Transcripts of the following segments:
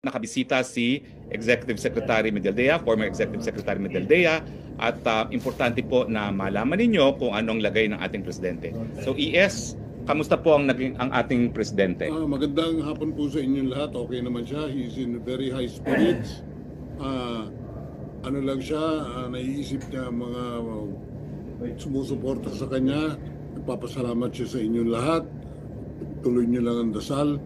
nakabisita si Executive Secretary Medaldea, former Executive Secretary Medaldea, at importante po na malaman ninyo kung anong lagay ng ating presidente. So ES, kamusta po ang ating presidente? Magandang hapon po sa inyong lahat. Okay naman siya. He's in very high spirits. Ano lang siya, naiisip niya mga sumusuporta sa kanya. Nagpapasalamat siya sa inyong lahat. Tuloy niyo lang ang dasal.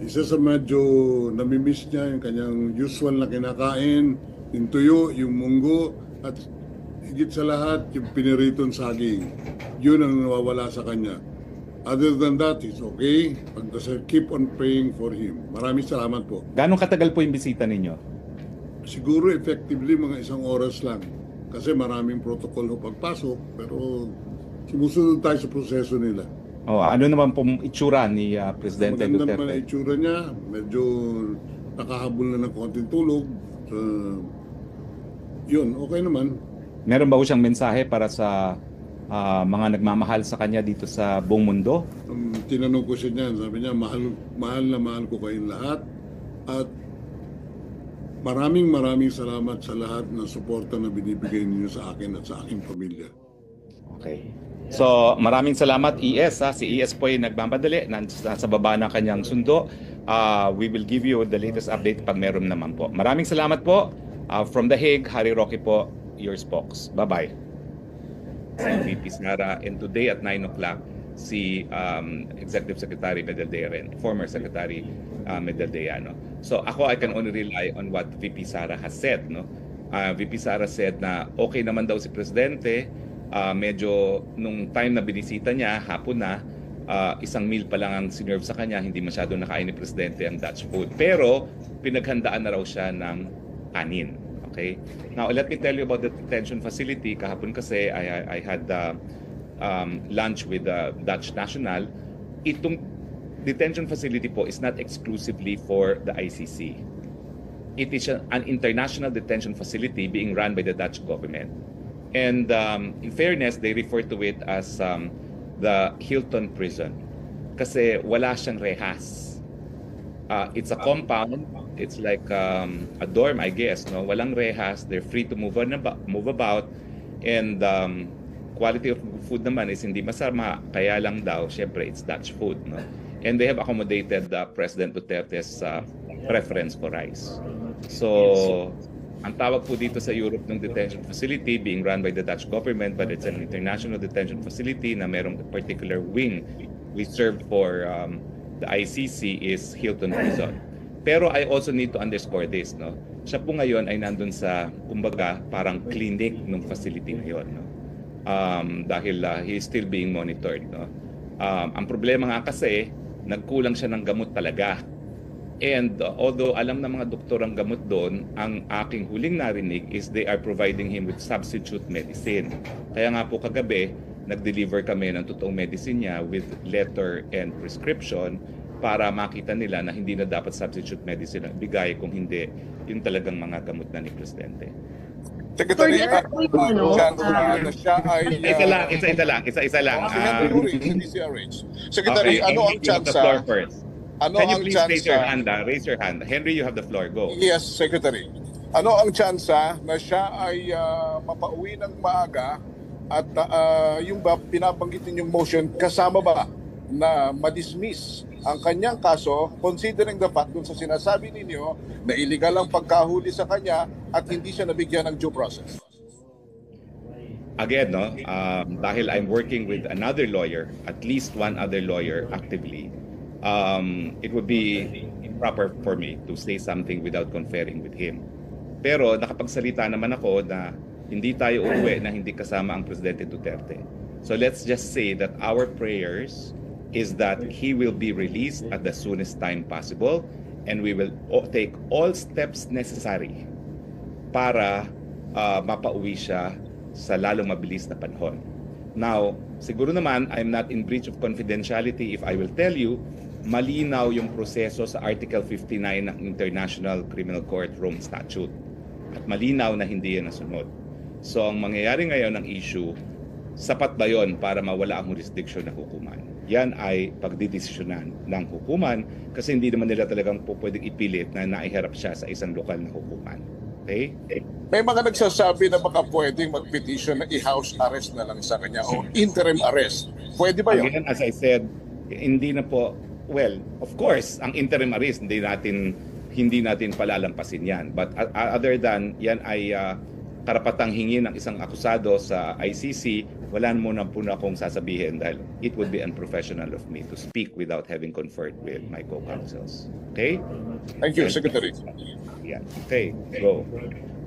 Isa sa medyo namimiss niya yung kanyang usual na kinakain, yung tuyo, yung munggo, at higit sa lahat yung piniritong saging. Yun ang nawawala sa kanya. Other than that, it's okay. Pagdasal, keep on praying for him. Maraming salamat po. Gano'ng katagal po yung bisita ninyo? Siguro effectively mga 1 oras lang. Kasi maraming protocol ho pagpasok, pero sumusunod tayo sa proseso nila. Ano naman pong itsura ni Presidente Duterte? Maganda naman ang itsura niya. Medyo nakahabol na ng konting tulog. Yun, okay naman. Meron ba siyang mensahe para sa mga nagmamahal sa kanya dito sa buong mundo? Tinanong ko siya niyan. Sabi niya, mahal na mahal ko kayong lahat. At maraming salamat sa lahat ng suporta na binibigay ninyo sa akin at sa aking pamilya. Okay. So maraming salamat ES. Si ES po ay nagmamadali, nasa baba ng kanyang sundo. We will give you the latest update pag meron naman po. Maraming salamat po. From The Hague, Harry Roque po, your spokes. Bye-bye. VP Sara, and today at 9 o'clock, si Executive Secretary Medaldea rin, former Secretary Medaldea. No? So ako, I can only rely on what VP Sara has said. No? VP Sara said na okay naman daw si Presidente. Medyo nung time na binisita niya, hapon na, isang meal pa lang ang sinerve sa kanya, hindi masyado nakain ni Presidente ang Dutch food. Pero pinaghandaan na raw siya ng kanin. Okay? Now, let me tell you about the detention facility. Kahapon kasi, I had lunch with the Dutch National. Itong detention facility po is not exclusively for the ICC. It is an international detention facility being run by the Dutch government. And in fairness, they refer to it as the Hilton Prison. Kasi wala siyang rehas. It's a compound. It's like a dorm, I guess. No, walang rehas. They're free to move about. And quality of food naman is hindi masama. Kaya lang daw, syempre, it's Dutch food. No? And they have accommodated President Duterte's preference for rice. So, ang tawag po dito sa Europe ng detention facility being run by the Dutch government, but it's an international detention facility na merong particular wing reserved for the ICC is Hilton Prison. Pero I also need to underscore this, no? Siya po ngayon ay nandun sa, kumbaga, parang clinic ng facility na yun, no? Dahil he is still being monitored, no? Ang problema nga kasi, nagkulang siya ng gamot talaga. And although alam ng mga doktor ang gamot doon, ang aking huling narinig is they are providing him with substitute medicine. Kaya nga po kagabi, nag-deliver kami ng totoong medicine niya with letter and prescription para makita nila na hindi na dapat substitute medicine ang bigay kung hindi yung talagang mga gamot na ni Presidente. Secretary, isa lang. Secretary, ano ang chance? Ano Can you please raise your hand? Raise your hand. Henry, you have the floor. Go. Yes, Secretary. Ano ang tsansa na siya ay mapauwi ng maaga at yung pinabanggit ninyong motion, kasama ba na ma-dismiss ang kanyang kaso considering the fact dun sa sinasabi ninyo na illegal ang pagkahuli sa kanya at hindi siya nabigyan ng due process? Again, no, dahil I'm working with another lawyer, at least one other lawyer actively, it would be improper for me to say something without conferring with him. Pero nakapagsalita naman ako na hindi tayo uuwi na hindi kasama ang Presidente Duterte. So let's just say that our prayers is that he will be released at the soonest time possible and we will take all steps necessary para mapauwi siya sa lalong mabilis na panahon. Now, siguro naman I'm not in breach of confidentiality if I will tell you malinaw yung proseso sa Article 59 ng International Criminal Court Rome Statute. At malinaw na hindi yan nasunod. So ang mangyayari ngayon ng issue, sapat ba yon para mawala ang jurisdiction na hukuman? yan ay pagdidesisyonan ng hukuman kasi hindi naman nila talagang po pwedeng ipilit na naiharap siya sa isang lokal na hukuman. Okay? May mga nagsasabi na baka pwedeng mag-petition na i-house arrest na lang sa kanya o interim arrest. Pwede ba yun? Again, as I said, hindi na po, well, of course, ang interim arrest, hindi natin palalampasin yan. But other than yan ay karapatang hingi ng isang akusado sa ICC, wala muna po na akong sasabihin dahil it would be unprofessional of me to speak without having conferred with my co-counsels. Okay? Thank you, Secretary. Yeah. Okay, go.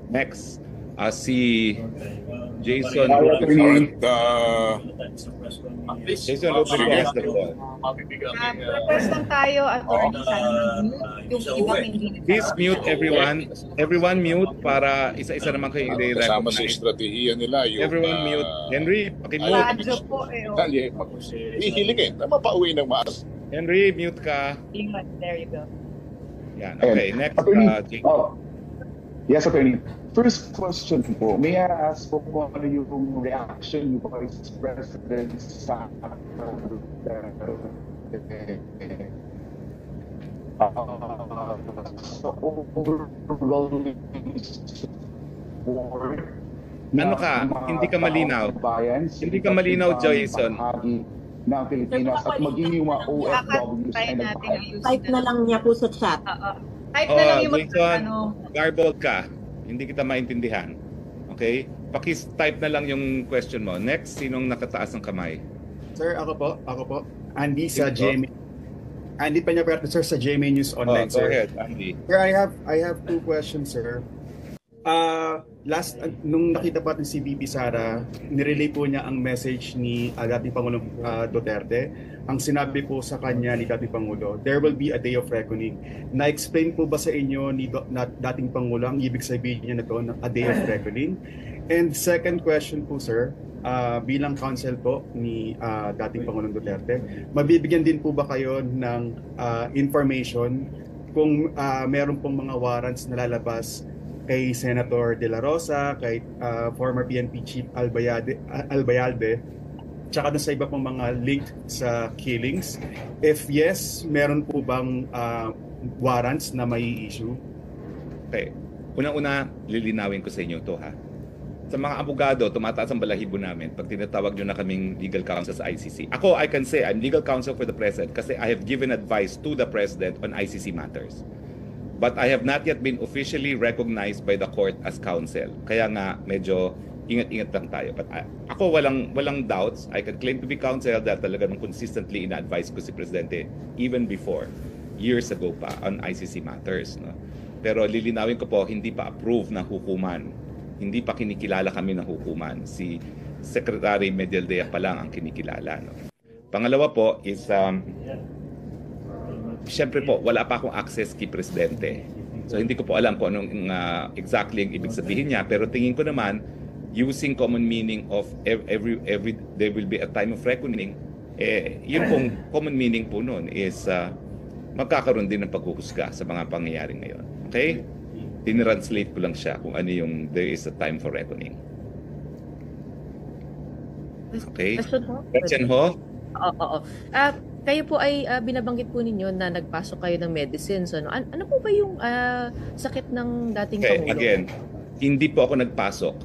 Next, si Jason Alright, Jason Rodriguez, the call. Request lang tayo, attorney, sana mag-mute yung ibang hindi. Please mute everyone. Everyone mute para isa-isa naman kayo kasama sa i-recognize. estratehiya nila yung... Everyone mute. Henry, pakimute. Radyo po eh. oh. Dali, ihilingin na mapauwi ng maas. Henry, mute ka. There you go. Yan. Okay, next. Jake. Yes, attorney. First question po, may I ask po kung ano yung reaction ni Vice President sa overwhelming support. Ano ka? Hindi ka malinaw. Hindi ka malinaw, Jason. Ng Pilipinas at maging yung mga OFWs ay Type na lang niya po sa chat. Type na lang yung Jason, ano. garbled ka. Hindi kita maintindihan. Okay? Pakis-type na lang yung question mo. Next, sinong nakataas ng kamay? Sir, ako po. Andy sa Sino? GMA. Andy Peñaperto, sir, sa GMA News Online, Go sir. ahead, Andy. Sir, I have two questions, sir. Nung nakita po natin si VP Sara, nirelay po niya ang message ni dating Pangulong Duterte. Ang sinabi po sa kanya ni dating Pangulo, there will be a day of reckoning. Na-explain po ba sa inyo ni dating Pangulo ang ibig sabihin niya na to, a day of reckoning? And second question po, sir, bilang counsel po ni dating Pangulong Duterte, mabibigyan din po ba kayo ng information kung meron pong mga warrants na lalabas kay Senator De La Rosa, kay former PNP Chief Albayalde, tsaka na sa iba pong mga linked sa killings? If yes, meron po bang warrants na may issue? Okay. Unang-una, lilinawin ko sa inyo to ha. Sa mga abogado, tumataas ang balahibo namin pag tinatawag nyo na kaming legal counsel sa ICC. Ako, I can say I'm legal counsel for the President kasi I have given advice to the President on ICC matters. But I have not yet been officially recognized by the court as counsel. Kaya nga, medyo ingat-ingat lang tayo. But ako, walang doubts. I can claim to be counsel dahil talaga nung consistently ina-advise ko si Presidente even before, years ago pa, on ICC matters. No? Pero lilinawin ko po, hindi pa approve ng hukuman. Hindi pa kinikilala kami ng hukuman. Si Secretary Medialdea pa lang ang kinikilala. No? Pangalawa po is, siyempre po, wala pa akong access kay Presidente. So hindi ko po alam kung anong exactly ang ibig sabihin niya. Pero tingin ko naman, using common meaning of every there will be a time of reckoning, yun pong common meaning po nun is magkakaroon din ng paghuhusga sa mga pangyayari ngayon. Okay? Tinranslate ko lang siya kung ano yung there is a time for reckoning. Okay? Question ho? Oo. Kayo po ay binabanggit po ninyo na nagpasok kayo ng medicines. Ano po ba yung sakit ng dating Pangulo? Again, hindi po ako nagpasok.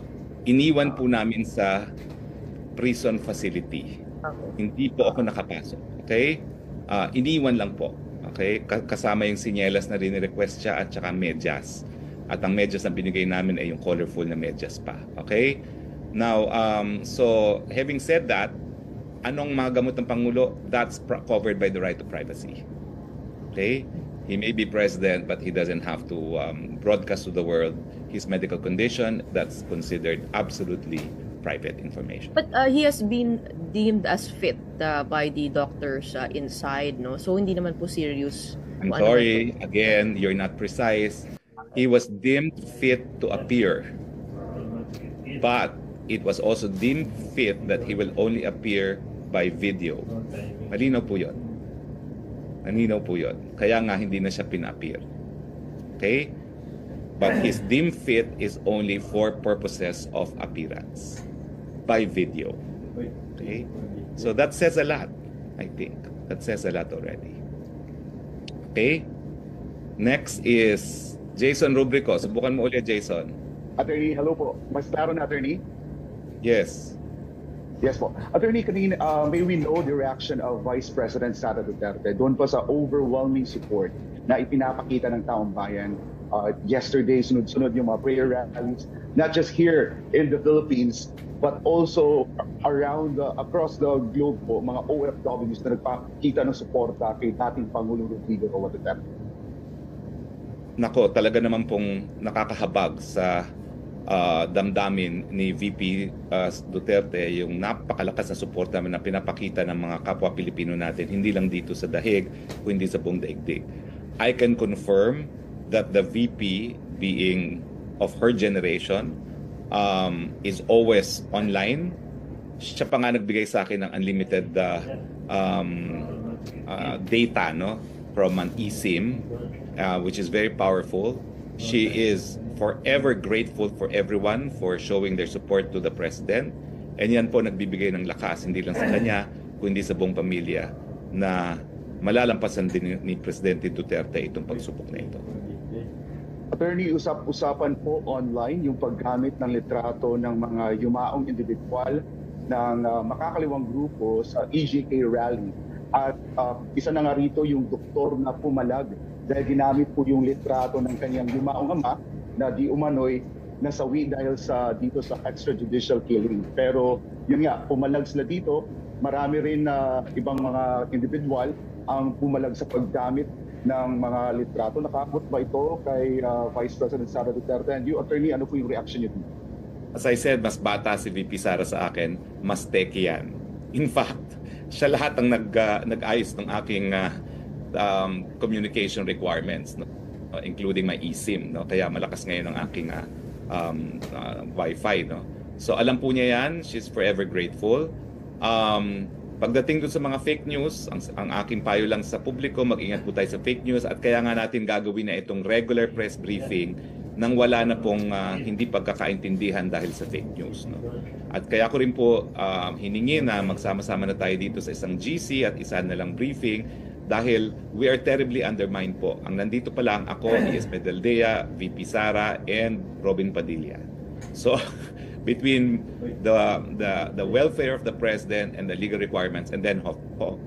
Iniwan po namin sa prison facility. Okay. Hindi po ako nakapasok. Okay? Iniwan lang po. Okay? Kasama yung sinyelas na rin-request siya at saka medyas. At ang medyas na binigay namin ay yung colorful na medyas pa. Okay? Now, so having said that, anong mga gamot ng Pangulo, that's covered by the right to privacy. Okay? He may be president, but he doesn't have to broadcast to the world his medical condition. That's considered absolutely private information. But he has been deemed as fit by the doctors inside, no? So hindi naman po serious. I'm sorry, again, you're not precise. He was deemed fit to appear. But it was also deemed fit that he will only appear by video. Malinaw po yun. Malinaw po yun. Kaya nga hindi na siya pina-appear. Okay? But his deemed fit is only for purposes of appearance by video. Okay? So that says a lot. I think. That says a lot already. Okay? Next is Jason Rubrico. Subukan mo ulit, Jason. Attorney, hello po. Mas klaro na, Attorney? Yes. Yes po. Attorney, kanina, may we know the reaction of Vice President Sara Duterte doon po sa overwhelming support na ipinapakita ng taong bayan. Yesterday, sunod-sunod yung mga prayer rallies, not just here in the Philippines, but also around, across the globe po, mga OFWs na nagpakita ng suporta kay dating Pangulong Rodrigo Roa Duterte. Nako, talaga naman pong nakakahabag sa damdamin ni VP Duterte yung napakalakas na suporta na pinapakita ng mga kapwa Pilipino natin, hindi lang dito sa dahig, kundi sa buong daigdig. I can confirm that the VP, being of her generation, is always online. Siya pa nga nagbigay sa akin ng unlimited data, no, from an eSIM, which is very powerful. She is forever grateful for everyone for showing their support to the president. And yan po nagbibigay ng lakas, hindi lang sa kanya, kundi sa buong pamilya, na malalampasan din ni Presidente Duterte itong pagsubok na ito. Attorney, usap-usapan po online yung paggamit ng litrato ng mga yumaong individual ng makakaliwang grupo sa EJK rally. At isa na nga rito yung doktor na pumalag dahil ginamit po yung litrato ng kanyang yumaong ama na di umano'y nasawi dahil dito sa extrajudicial killing. Pero yun nga, pumalag sila dito. Marami rin na ibang mga individual ang pumalag sa paggamit ng mga litrato. Nakakot ba ito kay Vice President Sara Duterte? And you, Attorney, ano po yung reaction niyo? As I said, mas bata si VP Sara sa akin, mas teki yan. In fact, siya lahat ang nag-ayos ng aking communication requirements, no? Including my eSIM. No? Kaya malakas ngayon ang aking Wi-Fi. No? So alam po niya yan. She's forever grateful. Pagdating doon sa mga fake news, ang aking payo lang sa publiko, mag-ingat po tayo sa fake news at kaya nga natin gagawin na itong regular press briefing nang wala na pong hindi pagkakaintindihan dahil sa fake news. No? At kaya ko rin po hiningi na magsama-sama na tayo dito sa isang GC at isa na lang briefing dahil we are terribly undermined po. Ang nandito pa lang ako, E.S. Medaldea, VP Sara, and Robin Padilla. So, between the welfare of the president and the legal requirements, and then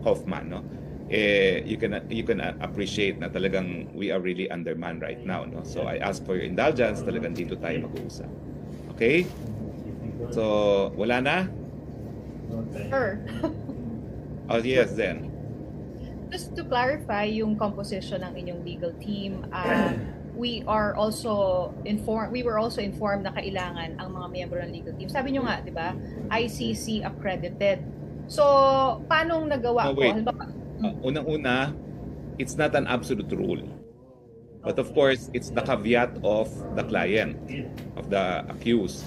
Hoffman, no, you can appreciate na talagang we are really undermanned right now, no. So I ask for your indulgence, talagang dito tayo mag-uusap. Okay? So wala na? Sure. Oh yes, then. Just to clarify yung composition ng inyong legal team, we were also informed na kailangan ang mga miyembro ng legal team. Sabi nyo nga, di ba? ICC accredited. So, paano nagawa ko? Unang-una, it's not an absolute rule. But of course, it's the caveat of the client, of the accused.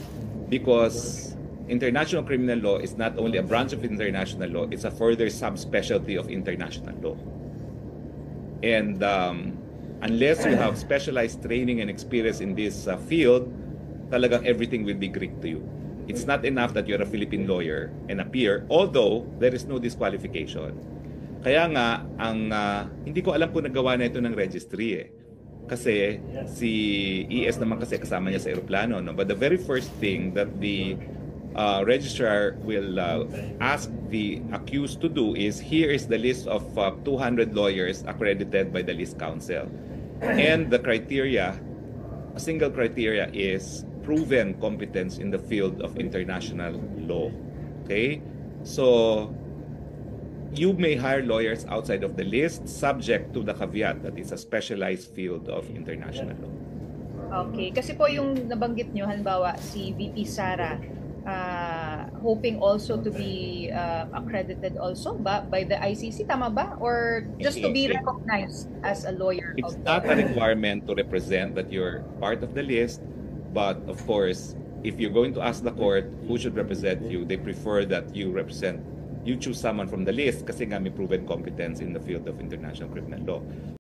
Because international criminal law is not only a branch of international law, it's a further subspecialty of international law. And unless you have specialized training and experience in this field, talagang everything will be Greek to you. It's not enough that you're a Philippine lawyer and appear, although there is no disqualification. Kaya nga, hindi ko alam kung nagawa na ito ng registry eh. Kasi si ES naman kasi kasama niya sa eroplano. No? But the very first thing that the registrar will ask the accused to do is, here is the list of 200 lawyers accredited by the List Council. And the criteria, a single criteria is proven competence in the field of international law. Okay? So, you may hire lawyers outside of the list subject to the caveat that it's a specialized field of international law. Okay. Kasi po yung nabanggit nyo, halimbawa, si VP Sara, hoping also to be accredited also by the ICC, tama ba? Or just to be recognized as a lawyer? It's not a requirement to represent that you're part of the list, but of course, if you're going to ask the court who should represent you, they prefer that you choose someone from the list kasi nga may proven competence in the field of international criminal law.